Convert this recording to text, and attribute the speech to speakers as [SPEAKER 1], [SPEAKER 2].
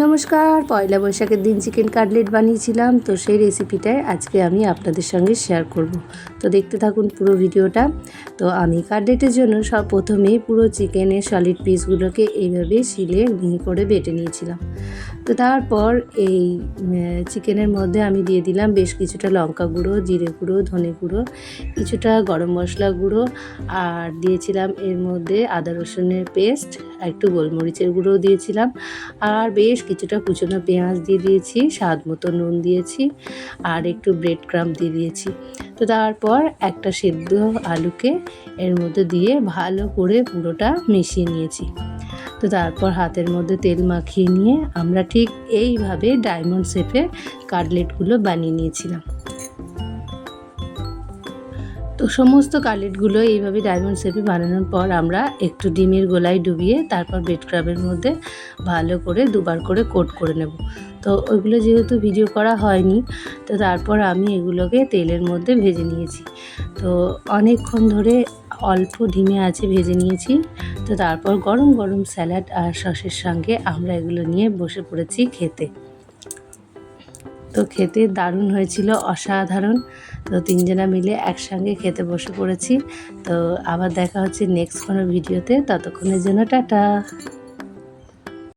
[SPEAKER 1] নমস্কার। পয়লা বৈশাখের দিন চিকেন কাটলেট বানিয়েছিলাম, তো সেই রেসিপিটাই আজকে আমি আপনাদের সঙ্গে শেয়ার করব। তো দেখতে থাকুন পুরো ভিডিওটা। তো আমি কাটলেটের জন্য প্রথমেই পুরো চিকেনের সলিড পিসগুলোকে এইভাবে শিলে মিহি করে বেটে নিয়েছিলাম। তো তারপর এই চিকেনের মধ্যে আমি দিয়ে দিলাম বেশ কিছুটা লঙ্কা গুঁড়ো, জিরে গুঁড়ো, ধনে গুঁড়ো, কিছুটা গরম মশলা গুঁড়ো, আর দিয়েছিলাম এর মধ্যে আদা রসুনের পেস্ট, একটু গোলমরিচের গুঁড়োও দিয়েছিলাম, আর বেশ কিছুটা কুচনো পেঁয়াজ দিয়ে দিয়েছি, স্বাদ মতো নুন দিয়েছি, আর একটু ব্রেড ক্রাম্ব দিয়ে দিয়েছি। তো তারপর একটা সেদ্ধ আলুকে এর মধ্যে দিয়ে ভালো করে পুরোটা মিশিয়ে নিয়েছি। তো তারপর হাতের মধ্যে তেল মাখিয়ে নিয়ে আমরা ঠিক এইভাবে ডায়মন্ড শেপে কাটলেটগুলো বানিয়ে নিয়েছিলাম। তো সমস্ত কাটলেটগুলো এইভাবে ডায়মন্ড শেপে বানানোর পর আমরা একটু ডিমের গোলায় ডুবিয়ে তারপর ব্রেড ক্রাম্বের মধ্যে ভালো করে দুবার করে কোট করে নেব। তো ওইগুলো যেহেতু ভিডিও করা হয়নি, তো তারপর আমি এগুলোকে তেলের মধ্যে ভেজে নিয়েছি। তো অনেকক্ষণ ধরে অল্প ডিমে আছে ভেজে নিয়েছি। তো তারপর গরম গরম স্যালাড আর সসের সঙ্গে আমরা এগুলো নিয়ে বসে পড়েছি খেতে। তো খেতে দারুণ হয়েছিল, অসাধারণ। তো তিনজনা মিলে একসঙ্গে খেতে বসে পড়েছি। তো আবার দেখা হচ্ছে নেক্সট কোনো ভিডিওতে। ততক্ষণের জন্য টাটা।